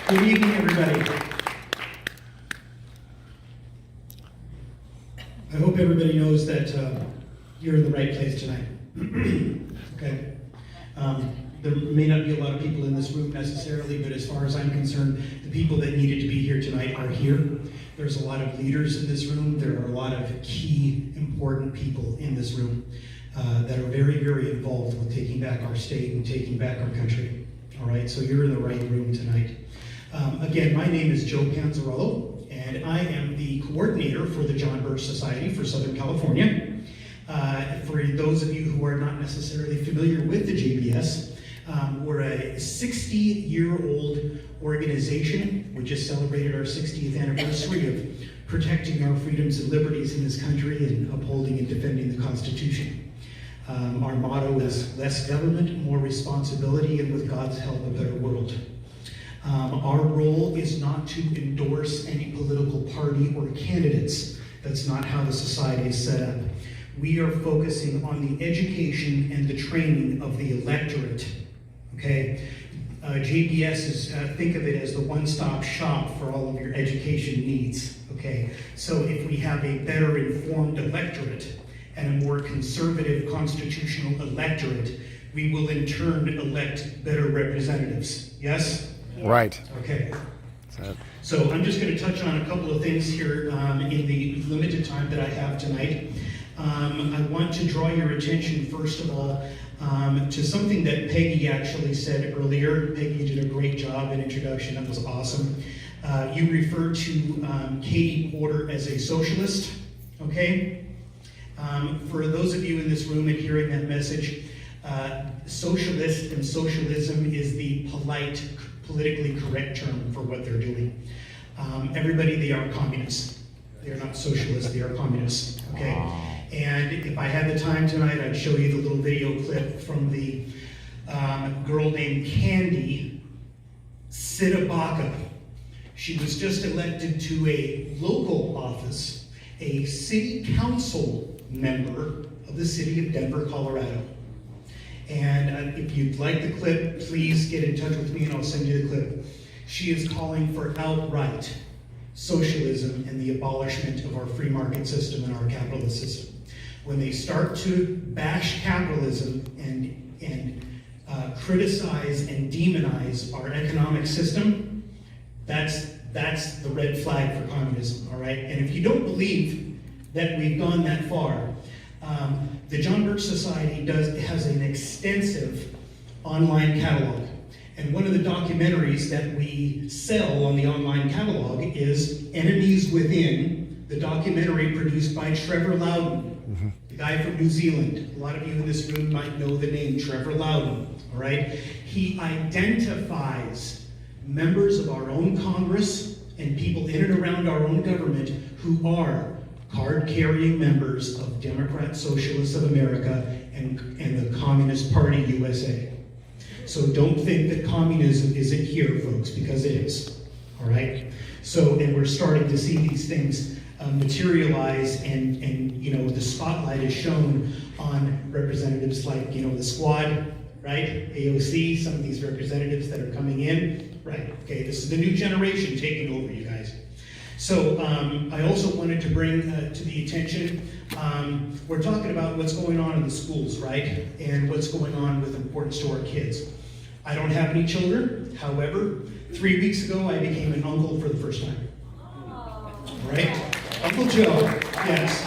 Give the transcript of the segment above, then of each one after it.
Good evening, everybody. I hope everybody knows that you're in the right place tonight. Okay. There may not be a lot of people in this room necessarily, but as far as I'm concerned, the people that needed to be here tonight are here. There's a lot of leaders in this room. There are a lot of key, important people in this room that are very, very involved with taking back our state and taking back our country. All right, so you're in the right room tonight. Again, my name is Joe Panzarello, and I am the coordinator for the John Birch Society for Southern California. For those of you who are not necessarily familiar with the JBS, we're a 60-year-old organization. We just celebrated our 60th anniversary of protecting our freedoms and liberties in this country and upholding and defending the Constitution. Our motto is less government, more responsibility, and with God's help, a better world. Our role is not to endorse any political party or candidates. That's not how the society is set up. We are focusing on the education and the training of the electorate. Okay? JBS is, think of it as the one-stop shop for all of your education needs. Okay? So if we have a better informed electorate and a more conservative constitutional electorate, we will in turn elect better representatives. Yes? Right. Okay. So I'm just going to touch on a couple of things here in the limited time that I have tonight. I want to draw your attention, first of all, to something that Peggy actually said earlier. Peggy did a great job in introduction. That was awesome. You referred to Katie Porter as a socialist, okay? For those of you in this room and hearing that message, socialist and socialism is the polite, politically correct term for what they're doing. Everybody, they are communists. They are not socialists, they are communists, okay? And if I had the time tonight, I'd show you the little video clip from the girl named Candy Sitabaka. She was just elected to a local office, a city council member of the city of Denver, Colorado. And if you'd like the clip, please get in touch with me and I'll send you the clip. She is calling for outright socialism and the abolishment of our free market system and our capitalist system. When they start to bash capitalism and criticize and demonize our economic system, that's the red flag for communism, all right? And if you don't believe that we've gone that far, the John Birch Society has an extensive online catalog. And one of the documentaries that we sell on the online catalog is Enemies Within, the documentary produced by Trevor Loudon, the guy from New Zealand. A lot of you in this room might know the name Trevor Loudon, all right? He identifies members of our own Congress and people in and around our own government who are card-carrying members of Democrat Socialists of America and the Communist Party USA. So don't think that communism isn't here, folks, because it is, all right? So, and we're starting to see these things materialize and you know, the spotlight is shown on representatives like, you know, the Squad, right? AOC, some of these representatives that are coming in, right? Okay, this is the new generation taking over, you guys. So I also wanted to bring to the attention, we're talking about what's going on in the schools, right? And what's going on with importance to our kids. I don't have any children. However, 3 weeks ago, I became an uncle for the first time. Right? Uncle Joe, yes.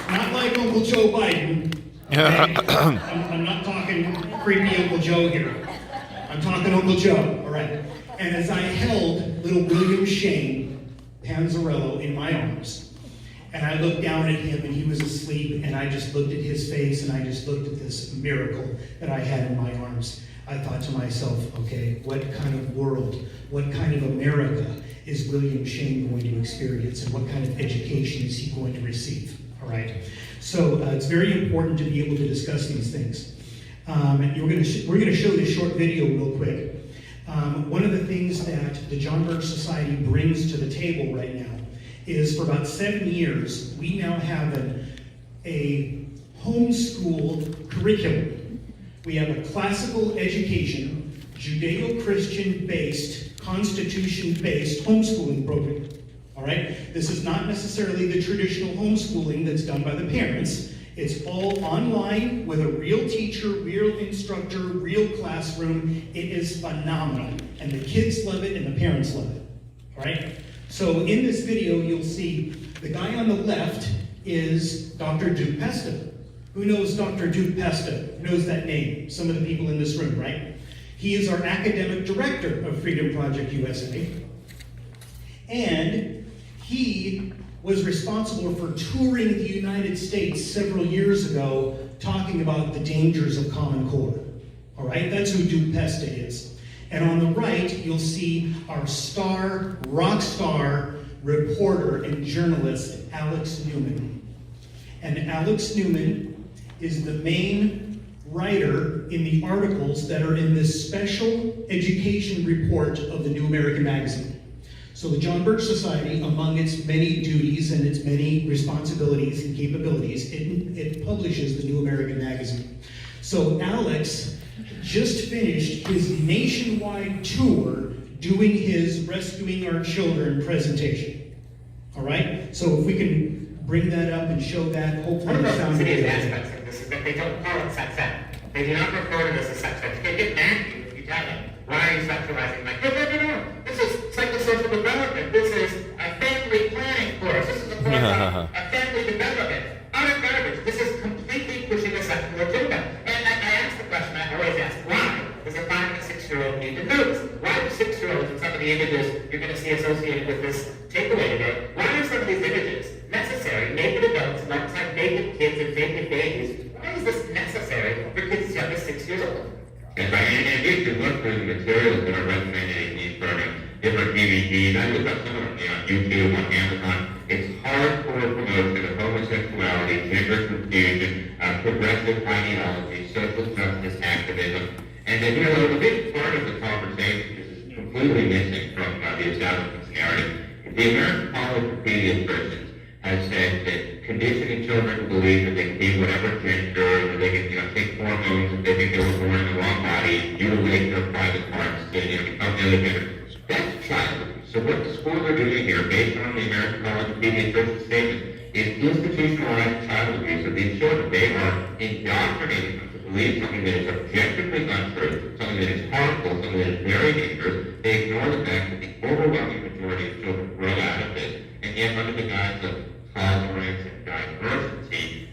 Not like Uncle Joe Biden. Okay? I'm not talking creepy Uncle Joe here. I'm talking Uncle Joe, all right? And as I held little William Shane Panzarello in my arms, and I looked down at him and he was asleep, and I just looked at his face and I just looked at this miracle that I had in my arms. I thought to myself, okay, what kind of world, what kind of America is William Shane going to experience, and what kind of education is he going to receive, all right? So it's very important to be able to discuss these things. We're going to show this short video real quick. One of the things that the John Birch Society brings to the table right now is, for about 7 years, we now have a homeschool curriculum. We have a classical education Judeo-Christian-based, Constitution-based homeschooling program. All right? This is not necessarily the traditional homeschooling that's done by the parents. It's all online with a real teacher, real instructor, real classroom. It is phenomenal. And the kids love it and the parents love it. All right? So in this video, you'll see the guy on the left is Dr. Duke Pesta. Who knows Dr. Duke Pesta? Who knows that name? Some of the people in this room, right? He is our academic director of Freedom Project USA. And he was responsible for touring the United States several years ago, talking about the dangers of Common Core. All right, that's who Duke Pesta is. And on the right, you'll see our star, rock star reporter and journalist, Alex Newman. And Alex Newman is the main writer in the articles that are in this special education report of the New American Magazine. So the John Birch Society, among its many duties and its many responsibilities and capabilities, it publishes the New American Magazine. So Alex just finished his nationwide tour doing his Rescuing Our Children presentation. All right? So if we can bring that up and show that, hopefully the sound will be aspects of this is that they don't call it sex ed. They do not refer to this as sex ed. They get mad at you if you tell them, why are you sexualizing? Like, no. This is psychosocial development. This is a family planning course. This is a course on family development. Utter garbage. This is completely pushing a sexual agenda. And I ask the question, I always ask, why does a 5- and 6-year-old need to know this? Why do 6-year-olds and some of the images you're going to see associated with this takeaway today, why are some of these images necessary? Naked adults alongside naked kids and naked babies. Why is this necessary for kids as young as 6 years old? And if you look through the materials that are recommended in these programs, different DVDs, I look up some of them on YouTube, on Amazon. It's hardcore promotion of homosexuality, gender confusion, progressive ideology, social justice activism. And then, a big part of the conversation is completely missing from the establishment's narrative. The American College of Pediatricians has said that conditioning children to believe that they can be whatever gender, that they can take hormones, that they think they were born in the wrong body, mutilate their private parts, become illegitimate. That's child abuse. So what the schools are doing here, based on the American College of Pediatricians statement, is institutionalized child abuse of these children. They are indoctrinating them to believe something that is objectively untrue, something that is harmful, something that is very dangerous. They ignore the fact that the overwhelming majority of children grow out of this, and yet under the guise of tolerance and diversity,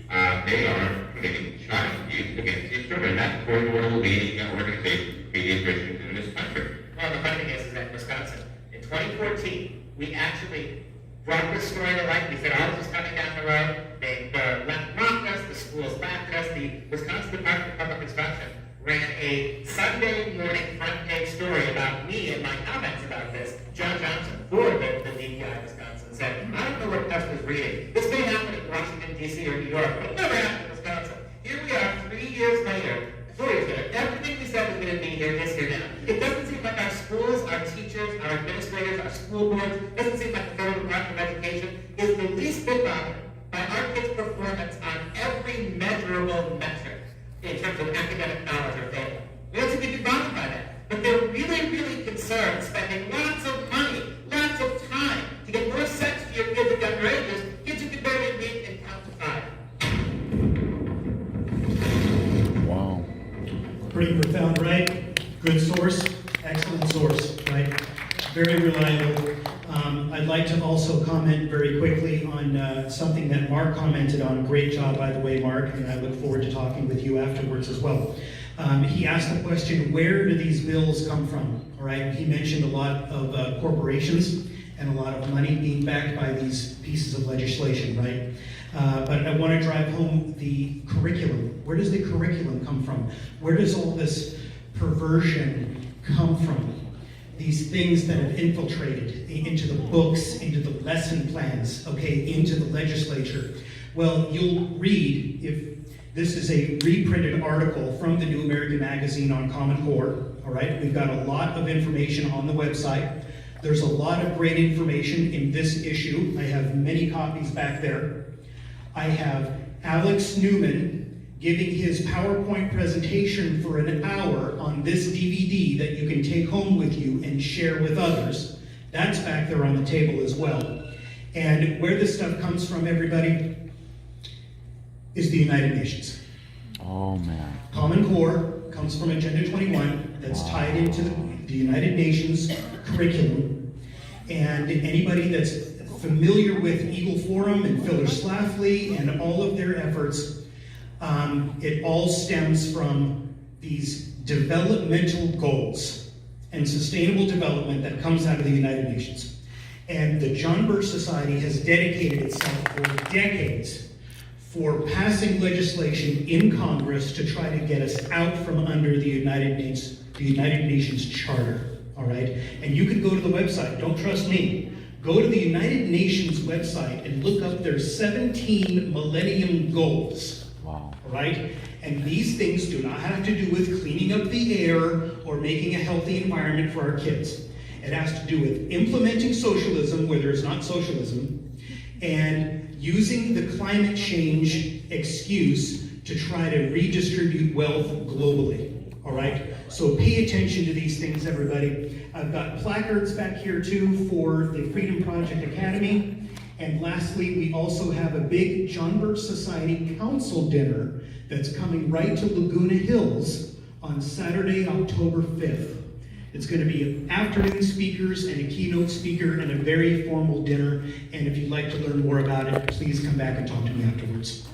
they are committing child abuse against these children. That's according to one of the leading organizations of pediatricians in this country. Well, the funny thing is that in Wisconsin, in 2014, we actually brought this story to light. We said, this is coming down the road. They mocked us, the schools laughed at us. The Wisconsin Department of Public Instruction ran a Sunday morning front page story about me and my comments about this. John Johnson, for the DPI Wisconsin, said, I don't know what Pest was reading. This may happen in Washington, D.C. or New York, but it never happened in Wisconsin. Here we are 3 years later, 4 years later. Everything we said was going to be here is here now. It doesn't seem like our schools, our teachers, our administrators, our school boards, doesn't seem like the Federal Department of Education is the least bit bothered by our kids' performance on every measurable metric in terms of academic knowledge or failure. We don't seem to be bothered by that. But they're really, really concerned spending lots of money, lots of time to get more sex to your kids at younger ages, kids who can barely read and count to 5. Wow. Pretty profound, right? Good source, excellent source, right? Very reliable. I'd like to also comment very quickly on something that Mark commented on. Great job, by the way, Mark, and I look forward to talking with you afterwards as well. He asked the question, where do these bills come from? All right, he mentioned a lot of corporations and a lot of money being backed by these pieces of legislation, right? But I want to drive home the curriculum. Where does the curriculum come from? Where does all this perversion come from? These things that have infiltrated into the books, into the lesson plans, okay, into the legislature. Well, you'll read, if this is a reprinted article from the New American Magazine on Common Core, all right? We've got a lot of information on the website. There's a lot of great information in this issue. I have many copies back there. I have Alex Newman giving his PowerPoint presentation for an hour on this DVD that you can take home with you and share with others. That's back there on the table as well. And where this stuff comes from, everybody, is the United Nations. Oh, man. Common Core comes from Agenda 21 that's tied into the United Nations curriculum. And anybody that's familiar with Eagle Forum and Filler-Schlafly and all of their efforts, it all stems from these developmental goals and sustainable development that comes out of the United Nations. And the John Birch Society has dedicated itself for decades for passing legislation in Congress to try to get us out from under the United Nations Charter, all right? And you can go to the website, don't trust me. Go to the United Nations website and look up their 17 Millennium Goals, Wow. all right? And these things do not have to do with cleaning up the air or making a healthy environment for our kids. It has to do with implementing socialism where there's not socialism, and using the climate change excuse to try to redistribute wealth globally, all right? So pay attention to these things, everybody. I've got placards back here too for the Freedom Project Academy. And lastly, we also have a big John Birch Society Council dinner that's coming right to Laguna Hills on Saturday, October 5th. It's going to be afternoon speakers and a keynote speaker and a very formal dinner. And if you'd like to learn more about it, please come back and talk to me afterwards.